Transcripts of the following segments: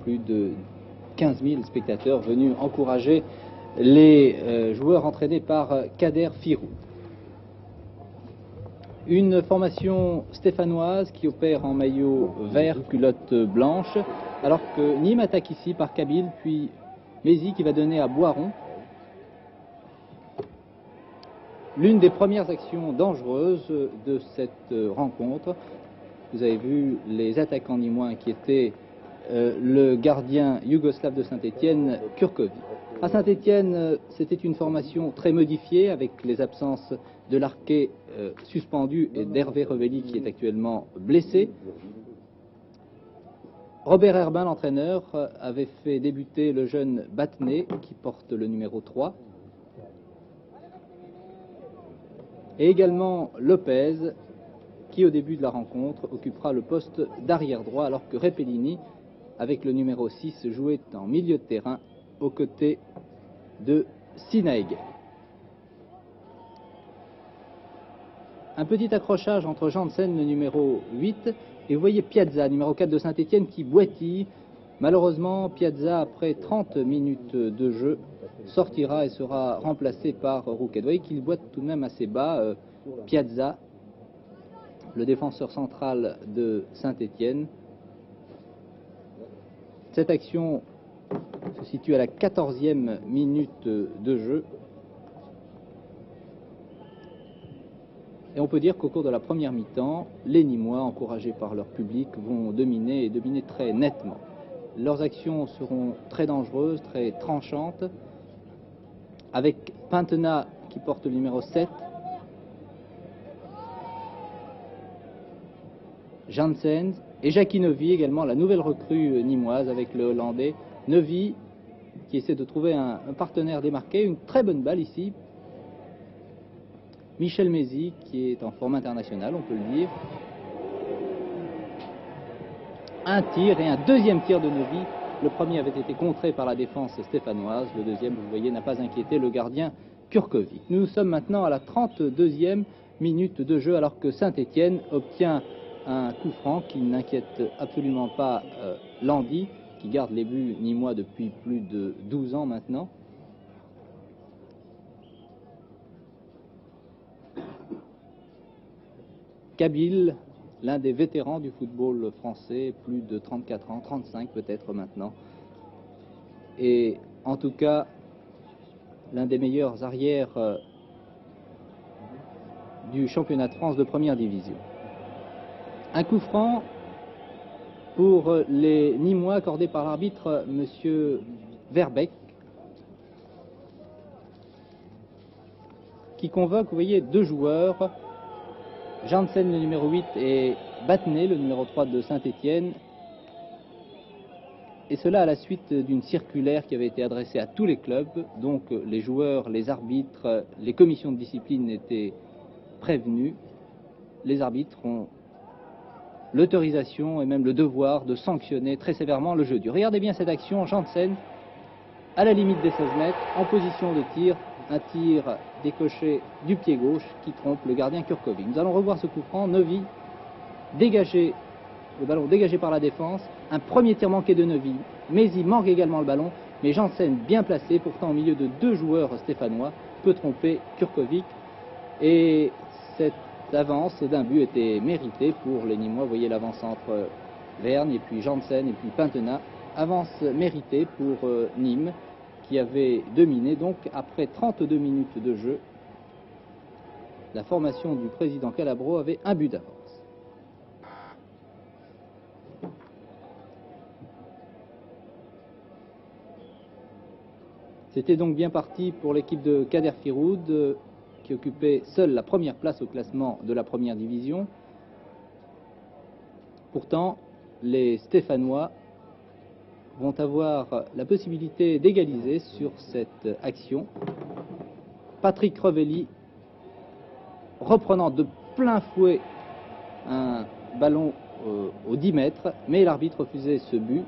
plus de 15 000 spectateurs venus encourager les joueurs entraînés par Kader Firoud. Une formation stéphanoise qui opère en maillot vert, culotte blanche, alors que Nîmes attaque ici par Kabil, puis Mézy qui va donner à Boiron. L'une des premières actions dangereuses de cette rencontre. Vous avez vu les attaquants nîmois inquiétés, le gardien yougoslave de Saint-Étienne, Kurkovic. À Saint-Étienne, c'était une formation très modifiée avec les absences de Larquet suspendu et d'Hervé Revelli qui est actuellement blessé. Robert Herbin, l'entraîneur, avait fait débuter le jeune Battenet qui porte le numéro 3. Et également Lopez, qui au début de la rencontre occupera le poste d'arrière droit, alors que Repellini, avec le numéro 6, jouait en milieu de terrain aux côtés de Sinaïg. Un petit accrochage entre Janssen, le numéro 8, et vous voyez Piazza, numéro 4 de Saint-Étienne, qui boitille. Malheureusement, Piazza, après 30 minutes de jeu, sortira et sera remplacé par Rouquet. Vous voyez qu'il boite tout de même assez bas, Piazza, le défenseur central de Saint-Étienne. Cette action se situe à la 14e minute de jeu. Et on peut dire qu'au cours de la première mi-temps, les Nîmois, encouragés par leur public, vont dominer et dominer très nettement. Leurs actions seront très dangereuses, très tranchantes, avec Pintena qui porte le numéro 7, Janssen et Jackie Novi, également la nouvelle recrue nîmoise avec le Hollandais. Novi qui essaie de trouver un partenaire démarqué, une très bonne balle ici. Michel Mézy qui est en forme internationale, on peut le dire. Un tir et un deuxième tir de Novi. Le premier avait été contré par la défense stéphanoise. Le deuxième, vous voyez, n'a pas inquiété le gardien Kurkovic. Nous sommes maintenant à la 32e minute de jeu alors que Saint-Étienne obtient un coup franc qui n'inquiète absolument pas Landy, qui garde les buts nîmois depuis plus de 12 ans maintenant. Kabil, l'un des vétérans du football français, plus de 34 ans, 35 peut-être maintenant. Et en tout cas, l'un des meilleurs arrières du championnat de France de première division. Un coup franc pour les Nîmois accordé par l'arbitre M. Verbeek, qui convoque, vous voyez, deux joueurs, Janssen le numéro 8 et Battenet le numéro 3 de Saint-Étienne, et cela à la suite d'une circulaire qui avait été adressée à tous les clubs. Donc les joueurs, les arbitres, les commissions de discipline étaient prévenus. Les arbitres ont l'autorisation et même le devoir de sanctionner très sévèrement le jeu dur. Regardez bien cette action, Janssen à la limite des 16 mètres, en position de tir, un tir décoché du pied gauche qui trompe le gardien Kurkovic. Nous allons revoir ce coup franc, Novi dégagé, le ballon dégagé par la défense, un premier tir manqué de Novi, Mézy manque également le ballon, mais Janssen bien placé, pourtant au milieu de deux joueurs stéphanois, peut tromper Kurkovic, et cette l'avance d'un but était méritée pour les Nîmois. Vous voyez l'avance entre Vergne et puis Janssen et puis Pintena. Avance méritée pour Nîmes qui avait dominé. Donc après 32 minutes de jeu, la formation du président Calabro avait un but d'avance. C'était donc bien parti pour l'équipe de Kader Firoud, qui occupait seule la première place au classement de la première division. Pourtant, les Stéphanois vont avoir la possibilité d'égaliser sur cette action. Patrick Revelli reprenant de plein fouet un ballon aux 10 mètres, mais l'arbitre refusait ce but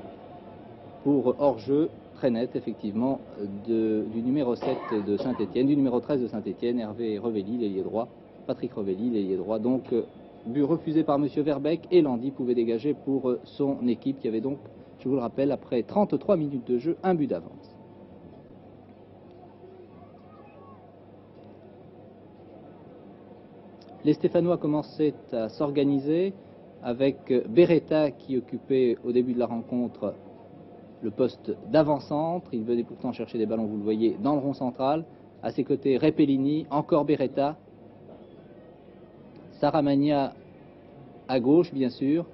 pour hors-jeu très net, effectivement, du numéro 7 de Saint-Étienne, du numéro 13 de Saint-Étienne, Hervé Revelli, l'ailier droit, Patrick Revelli, l'ailier droit. Donc, but refusé par M. Verbeek, et Landy pouvait dégager pour son équipe qui avait donc Je vous le rappelle, après 33 minutes de jeu, un but d'avance. Les Stéphanois commençaient à s'organiser avec Beretta qui occupait au début de la rencontre le poste d'avant-centre. Il venait pourtant chercher des ballons, vous le voyez, dans le rond central. À ses côtés, Repellini, encore Beretta. Saramagna à gauche, bien sûr.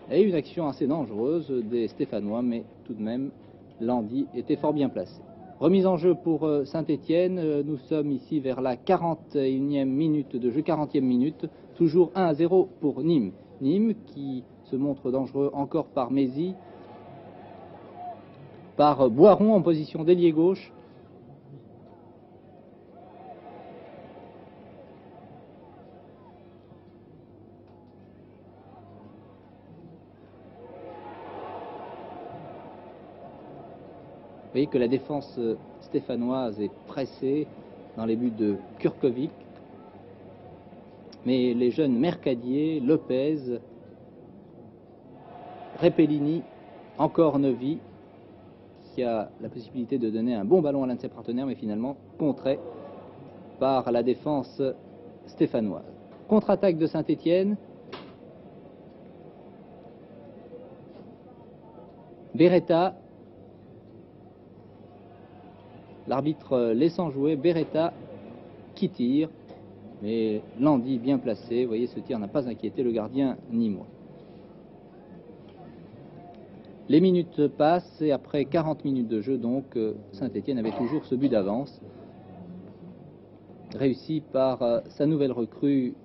Et une action assez dangereuse des Stéphanois, mais tout de même, Landy était fort bien placé. Remise en jeu pour Saint-Étienne. Nous sommes ici vers la 41e minute de jeu, 40e minute. Toujours 1-0 pour Nîmes. Nîmes qui se montre dangereux encore par Mézy, par Boiron en position d'ailier gauche. Vous voyez que la défense stéphanoise est pressée dans les buts de Kurkovic. Mais les jeunes Mercadier, Lopez, Repellini, encore Novi, qui a la possibilité de donner un bon ballon à l'un de ses partenaires, mais finalement contré par la défense stéphanoise. Contre-attaque de Saint-Étienne. Beretta. L'arbitre laissant jouer, Beretta qui tire. Mais Landy bien placé, vous voyez, ce tir n'a pas inquiété le gardien nîmois. Les minutes passent et après 40 minutes de jeu, donc, Saint-Étienne avait toujours ce but d'avance, réussi par sa nouvelle recrue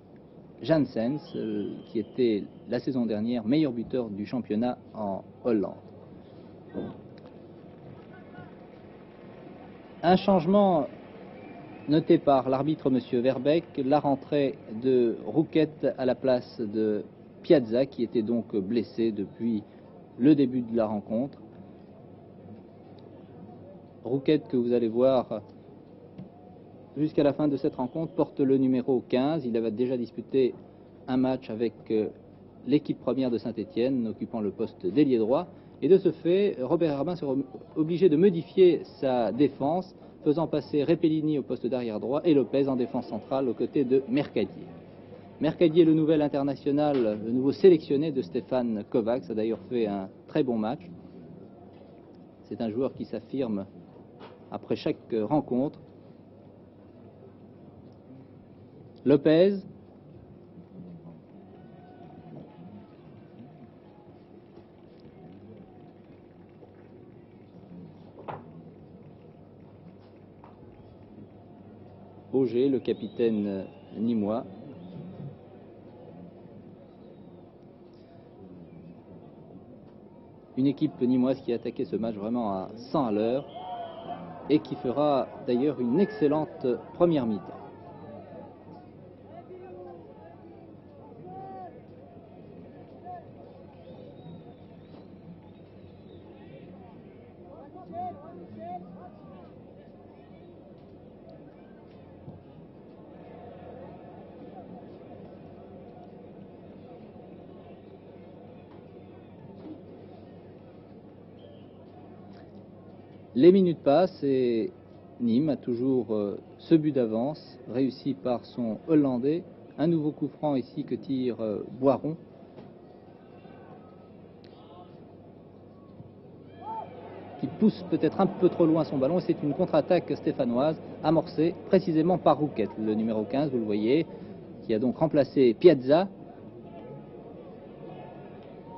Janssens, qui était la saison dernière meilleur buteur du championnat en Hollande. Un changement noté par l'arbitre M. Verbeek, la rentrée de Rouquette à la place de Piazza, qui était donc blessé depuis le début de la rencontre. Rouquette, que vous allez voir jusqu'à la fin de cette rencontre, porte le numéro 15. Il avait déjà disputé un match avec l'équipe première de Saint-Étienne, occupant le poste d'ailier droit. Et de ce fait, Robert Herbin sera obligé de modifier sa défense, faisant passer Repellini au poste d'arrière droit et Lopez en défense centrale aux côtés de Mercadier. Mercadier, le nouvel international, le nouveau sélectionné de Stéphane Kovacs, a d'ailleurs fait un très bon match. C'est un joueur qui s'affirme après chaque rencontre. Lopez. Auger, le capitaine nîmois. Une équipe nîmoise qui a attaqué ce match vraiment à 100 à l'heure et qui fera d'ailleurs une excellente première mi-temps. Les minutes passent et Nîmes a toujours ce but d'avance, réussi par son Hollandais. Un nouveau coup franc ici que tire Boiron. Qui pousse peut-être un peu trop loin son ballon. Et c'est une contre-attaque stéphanoise amorcée précisément par Rouquette, le numéro 15, vous le voyez, qui a donc remplacé Piazza.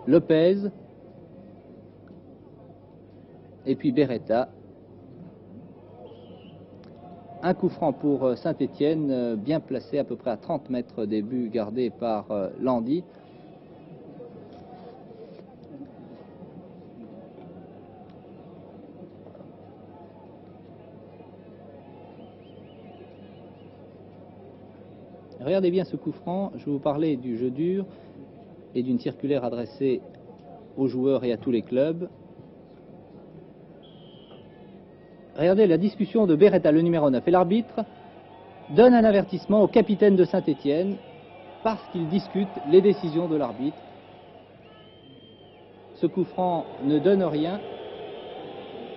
Lopez. Et puis Beretta. Un coup franc pour Saint-Étienne, bien placé à peu près à 30 mètres des buts gardés par Landy. Regardez bien ce coup franc, je vais vous parler du jeu dur et d'une circulaire adressée aux joueurs et à tous les clubs. Regardez la discussion de Beretta, le numéro 9, et l'arbitre donne un avertissement au capitaine de Saint-Étienne parce qu'il discute les décisions de l'arbitre. ce coup franc ne donne rien.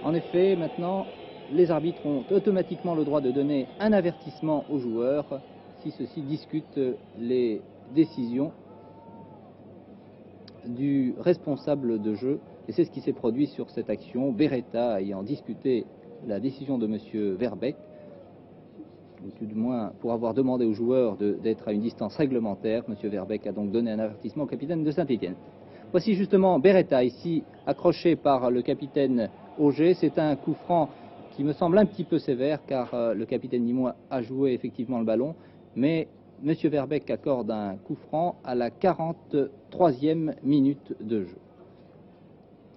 En effet, maintenant, les arbitres ont automatiquement le droit de donner un avertissement aux joueurs si ceux-ci discutent les décisions du responsable de jeu. Et c'est ce qui s'est produit sur cette action. Beretta ayant discuté la décision de M. Verbeek, ou tout du moins pour avoir demandé aux joueurs d'être à une distance réglementaire, M. Verbeek a donc donné un avertissement au capitaine de Saint-Étienne. Voici justement Beretta, ici accroché par le capitaine Auger. C'est un coup franc qui me semble un petit peu sévère, car le capitaine Nîmois a joué effectivement le ballon, mais M. Verbeek accorde un coup franc à la 43e minute de jeu.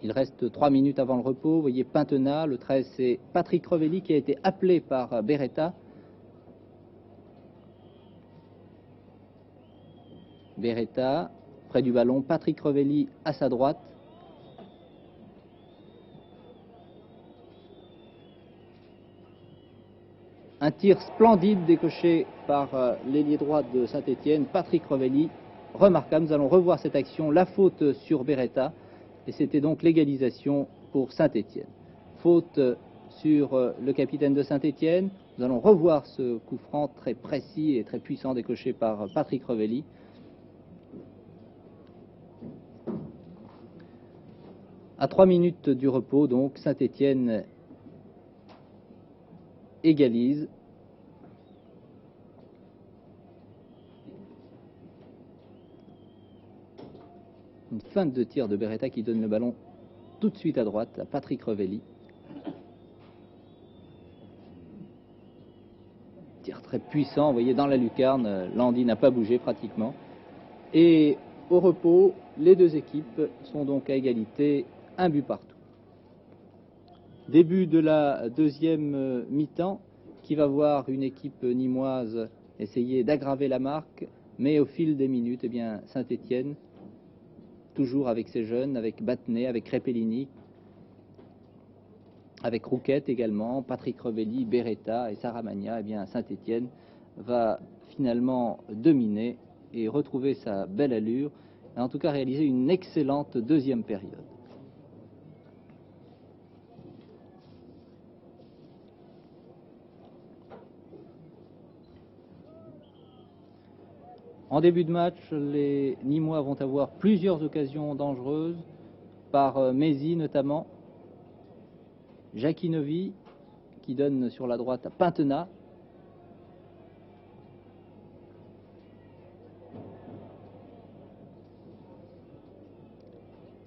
Il reste 3 minutes avant le repos. Vous voyez Pintena, le 13 c'est Patrick Revelli qui a été appelé par Beretta. Beretta, près du ballon, Patrick Revelli à sa droite. Un tir splendide décoché par l'ailier droit de Saint-Étienne, Patrick Revelli, remarquable. Nous allons revoir cette action, la faute sur Beretta, et c'était donc l'égalisation pour Saint-Étienne. Faute sur le capitaine de Saint-Étienne. Nous allons revoir ce coup franc très précis et très puissant décoché par Patrick Revelli. À 3 minutes du repos, donc, Saint-Étienne égalise. Une feinte de tir de Beretta qui donne le ballon tout de suite à droite à Patrick Revelli. Tir très puissant, vous voyez dans la lucarne, Landy n'a pas bougé pratiquement. Et au repos, les deux équipes sont donc à égalité, un but partout. Début de la deuxième mi-temps qui va voir une équipe nîmoise essayer d'aggraver la marque, mais au fil des minutes, eh bien, Saint-Étienne, toujours avec ses jeunes, avec Battenet, avec Repellini, avec Rouquette également, Patrick Revelli, Beretta et Saramagna, eh bien, Saint-Étienne va finalement dominer et retrouver sa belle allure, et en tout cas réaliser une excellente deuxième période. En début de match, les Nîmois vont avoir plusieurs occasions dangereuses, par Mézy notamment, Jacquinovi qui donne sur la droite à Pintena.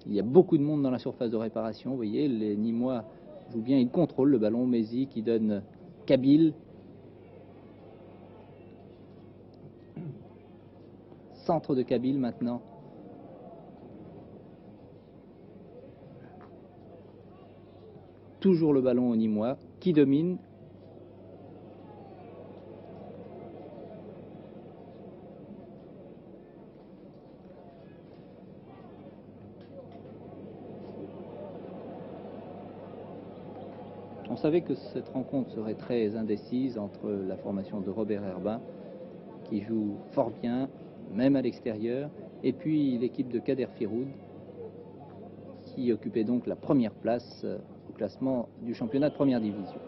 Il y a beaucoup de monde dans la surface de réparation, vous voyez, les Nîmois jouent bien, ils contrôlent le ballon. Mézy qui donne Kabil. Centre de Kabil maintenant. Toujours le ballon au Nîmois qui domine. On savait que cette rencontre serait très indécise entre la formation de Robert Herbin, qui joue fort bien, même à l'extérieur, et puis l'équipe de Kader Firoud, qui occupait donc la première place au classement du championnat de première division.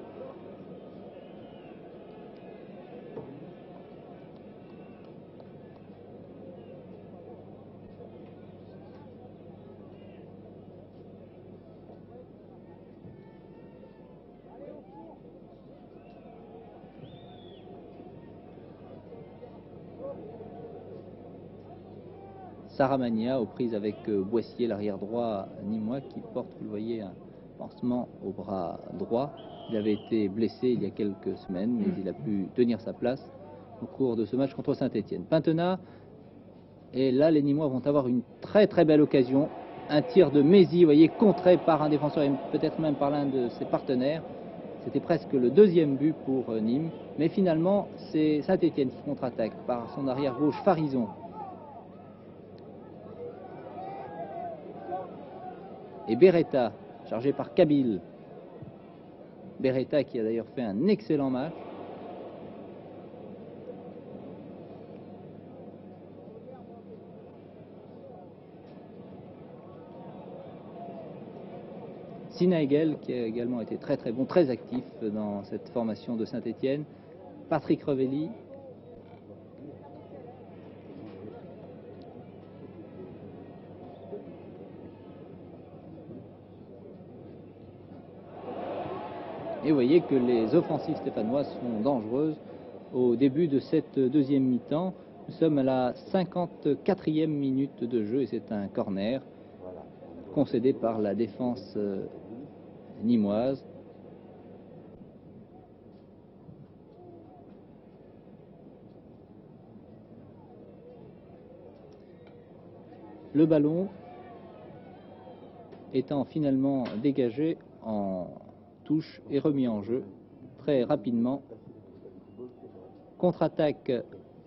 Saramagna aux prises avec Boissier, l'arrière droit nîmois, qui porte, vous le voyez, un pansement au bras droit. Il avait été blessé il y a quelques semaines, mais il a pu tenir sa place au cours de ce match contre Saint-Étienne. Pintena, et là les Nîmois vont avoir une très très belle occasion. Un tir de Mézy, vous voyez, contré par un défenseur et peut-être même par l'un de ses partenaires. C'était presque le deuxième but pour Nîmes, mais finalement c'est Saint-Étienne qui contre-attaque par son arrière gauche Farison. Et Beretta, chargé par Kabil. Beretta qui a d'ailleurs fait un excellent match. Sinaegel, qui a également été très très bon, très actif dans cette formation de Saint-Étienne. Patrick Revelli. Et vous voyez que les offensives stéphanoises sont dangereuses au début de cette deuxième mi-temps. Nous sommes à la 54e minute de jeu et c'est un corner concédé par la défense nîmoise. Le ballon étant finalement dégagé en touche et remis en jeu très rapidement. Contre-attaque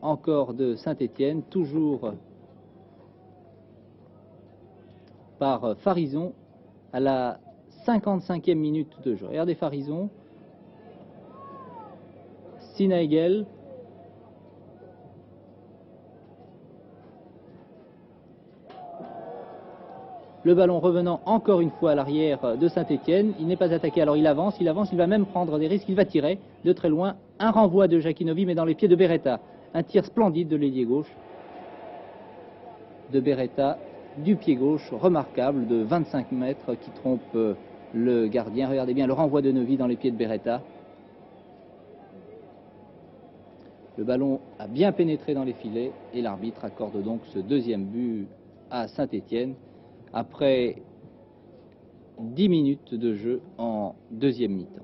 encore de Saint-Étienne, toujours par Farison à la 55e minute de jeu. Regardez Farison, Sinaegel, le ballon revenant encore une fois à l'arrière de Saint-Étienne. Il n'est pas attaqué, alors il avance, il va même prendre des risques, il va tirer de très loin. Un renvoi de Jacquinovi, mais dans les pieds de Beretta. Un tir splendide de l'ailier gauche de Beretta, du pied gauche, remarquable, de 25 mètres, qui trompe le gardien. Regardez bien le renvoi de Novi dans les pieds de Beretta. Le ballon a bien pénétré dans les filets et l'arbitre accorde donc ce deuxième but à Saint-Étienne après 10 minutes de jeu en deuxième mi-temps.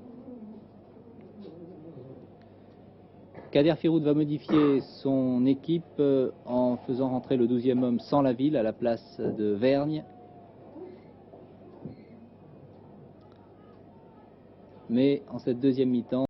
Kader Firoud va modifier son équipe en faisant rentrer le 12e homme sans la ville à la place de Vergne. Mais en cette deuxième mi-temps,